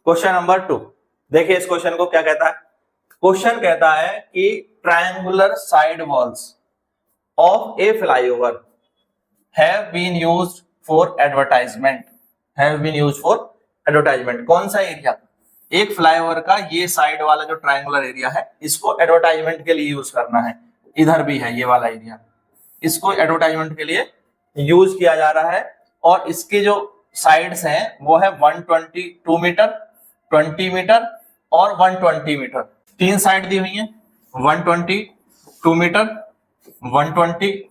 Question number 2, देखिए इस question को क्या कहता है। क्वेश्चन कहता है कि triangular side walls of a flyover have been used for advertisement. Have been used for advertisement. कौन सा एरिया? एक फ्लाईओवर का ये साइड वाला जो ट्रायंगुलर एरिया है, इसको एडवर्टाइजमेंट के लिए यूज करना है। इधर भी है ये वाला एरिया, इसको एडवर्टाइजमेंट के लिए यूज किया जा रहा है। और इसके जो साइड्स हैं वो है 122 मीटर, 20 मीटर और 120 मीटर। तीन साइड दी हुई हैं, 122 मीटर, 120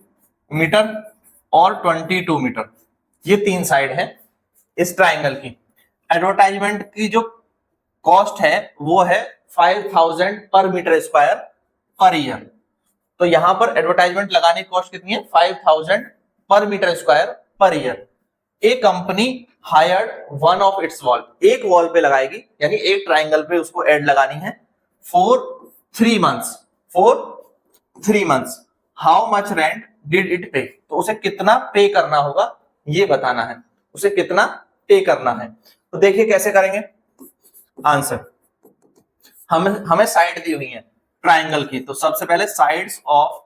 मीटर और 22 मीटर। ये तीन साइड है इस ट्राइंगल की। एडवर्टाइजमेंट की जो कॉस्ट है वो है 5000 per metre square per year. तो यहां पर एडवर्टाइजमेंट लगाने की कॉस्ट कितनी है? 5000 per metre square per year. A company hired one of its wall, एक वॉल पे लगाएगी, यानी एक ट्राइंगल पे उसको एड लगानी है for 3 months. For 3 months how much rent did it पे? तो उसे कितना पे करना होगा ये बताना है, उसे कितना पे करना है। तो देखिए कैसे करेंगे आंसर। हमें साइड दी हुई है ट्राइंगल की, तो सबसे पहले sides of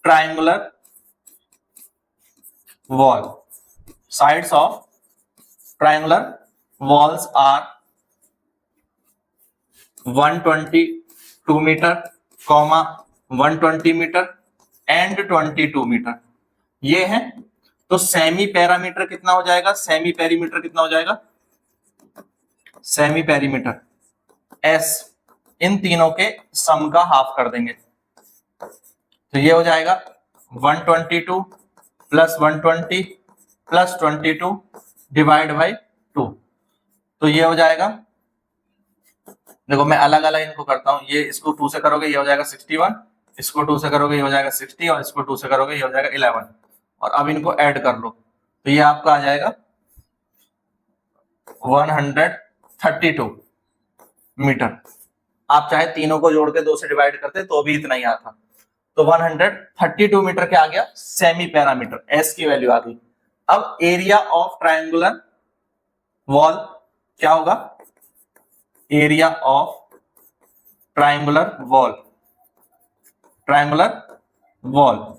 triangular wall, sides of triangular walls are 122 metre, 120 metre and 22 metre ये है। तो सेमी पैरामीटर कितना हो जाएगा? सेमी पेरीमीटर कितना हो जाएगा? सेमी पेरीमीटर S इन तीनों के सम का हाफ कर देंगे, तो ये हो जाएगा 122 प्लस 120 प्लस 22 डिवाइड बाई 2। तो ये हो जाएगा, देखो मैं अलग अलग इनको करता हूं। ये इसको 2 से करोगे ये हो जाएगा 61, इसको 2 से करोगे ये हो जाएगा 60 और इसको 2 से करोगे ये हो जाएगा 11। और अब इनको ऐड कर लो तो ये आपका आ जाएगा 132 मीटर। आप चाहे तीनों को जोड़ के 2 से डिवाइड करते तो भी इतना ही आता। तो 132 मीटर क्या आ गया? सेमी पैरामीटर, एस की वैल्यू आ गई। अब एरिया ऑफ ट्रायंगुलर वॉल क्या होगा? Area of triangular wall, triangular wall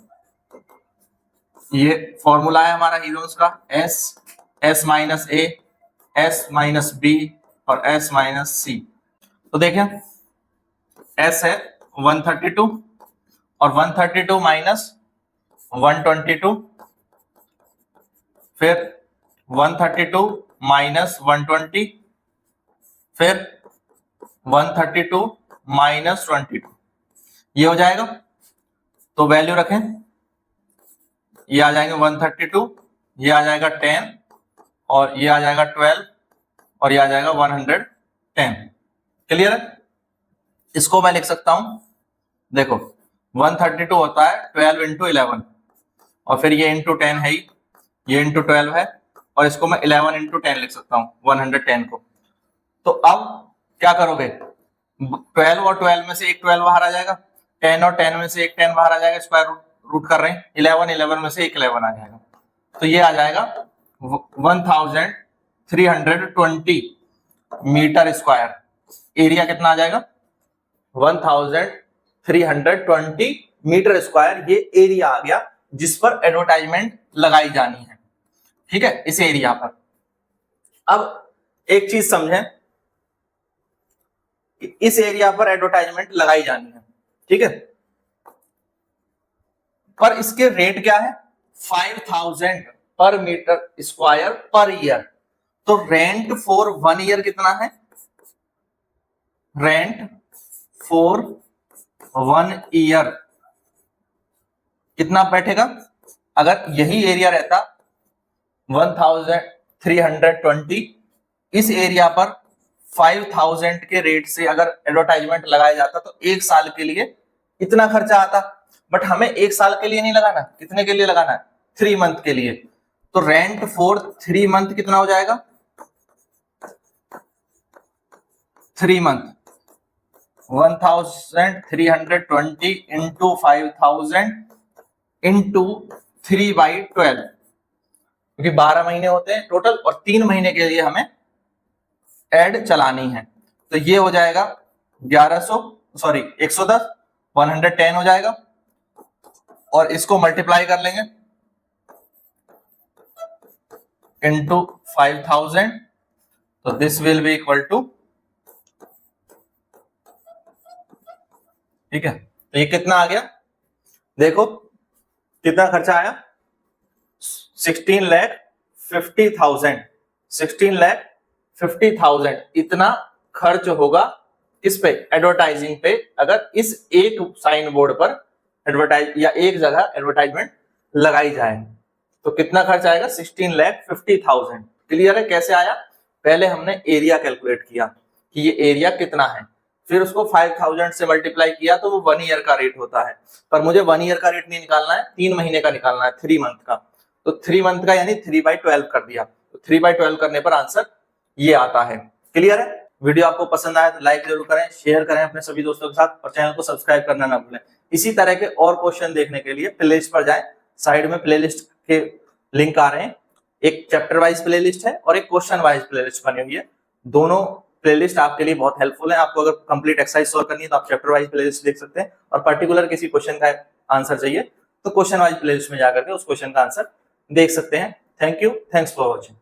ये फॉर्मूला है हमारा हीरोज का, एस, एस माइनस ए, एस माइनस बी और एस माइनस सी। तो देखें एस है 132 और 132 माइनस 122, फिर 132 माइनस 120, फिर 132 माइनस 22, ये हो जाएगा। तो वैल्यू रखें, ये आ जाएंगे 132, ये आ जाएगा 10 और ये आ जाएगा 12 और ये आ जाएगा 110। क्लियर है? इसको मैं लिख सकता हूं, देखो 132 होता है 12 इंटू 11 और फिर ये इंटू 10 है ही, ये इंटू 12 है और इसको मैं 11 इंटू 10 लिख सकता हूं 110 को। तो अब क्या करोगे? 12 और 12 में से एक 12 बाहर आ जाएगा, 10 और 10 में से एक 10 बाहर आ जाएगा, स्क्वायर रूट कर रहे हैं, 11 में से एक 11 आ जाएगा। तो ये आ जाएगा 1320 मीटर स्क्वायर। एरिया कितना आ जाएगा? 1320 मीटर स्क्वायर ये एरिया आ गया जिस पर एडवर्टाइजमेंट लगाई जानी है। ठीक है, इस एरिया पर। अब एक चीज समझें कि इस एरिया पर एडवर्टाइजमेंट लगाई जानी है, ठीक है, पर इसके रेट क्या है? 5000 per metre square per year. तो रेंट फॉर 1 ईयर कितना है? रेंट फॉर 1 ईयर कितना बैठेगा? अगर यही एरिया रहता 1320, इस एरिया पर 5000 के रेट से अगर एडवर्टाइजमेंट लगाया जाता तो एक साल के लिए इतना खर्चा आता। बट हमें एक साल के लिए नहीं लगाना, कितने के लिए लगाना है? 3 मंथ के लिए। तो रेंट फॉर 3 मंथ कितना हो जाएगा? 3 मंथ 1320 इंटू 5000 इंटू 3/12, क्योंकि 12 महीने होते हैं टोटल और 3 महीने के लिए हमें ऐड चलानी है। तो ये हो जाएगा 110 110 हो जाएगा और इसको मल्टीप्लाई कर लेंगे इनटू 5000, तो this will be equal to, ठीक है। तो ये कितना आ गया, देखो कितना खर्चा आया, 16,50,000, 16,50,000 इतना खर्च होगा किस पे, एडवर्टाइजिंग पे, अगर इस एक साइन बोर्ड पर एडवर्टाइज या एक जगह एडवर्टाइजमेंट लगाई जाए तो कितना खर्च आएगा, 16,50,000। क्लियर है कैसे आया, पहले हमने एरिया कैलकुलेट किया कि ये एरिया कितना है, फिर उसको 5,000 से मल्टीप्लाई किया तो वो 1 ईयर का रेट होता है, पर मुझे 1 ईयर का रेट नहीं निकालना है, 3 महीने का निकालना है, 3 मंथ का। तो 3 मंथ का यानी 3/12 कर दिया, तो 3/12 करने पर आंसर ये आता है। क्लियर है, वीडियो आपको पसंद आया तो लाइक जरूर करें, शेयर करें अपने सभी दोस्तों के साथ और चैनल को सब्सक्राइब करना ना भूलें। इसी तरह के और क्वेश्चन देखने के लिए प्लेलिस्ट पर जाएं, साइड में प्लेलिस्ट के लिंक आ रहे हैं, एक चैप्टर वाइज प्लेलिस्ट है और एक क्वेश्चन वाइज प्लेलिस्ट बनी हुई है। दोनों प्लेलिस्ट आपके लिए बहुत हेल्पफुल है। आपको अगर कंप्लीट एक्सरसाइज सॉल्व करनी है तो आप चैप्टर वाइज प्लेलिस्ट देख सकते हैं, और पर्टिकुलर किसी क्वेश्चन का आंसर चाहिए तो क्वेश्चन वाइज प्लेलिस्ट में जाकर के उस क्वेश्चन का आंसर देख सकते हैं। Thank you, thanks for watching.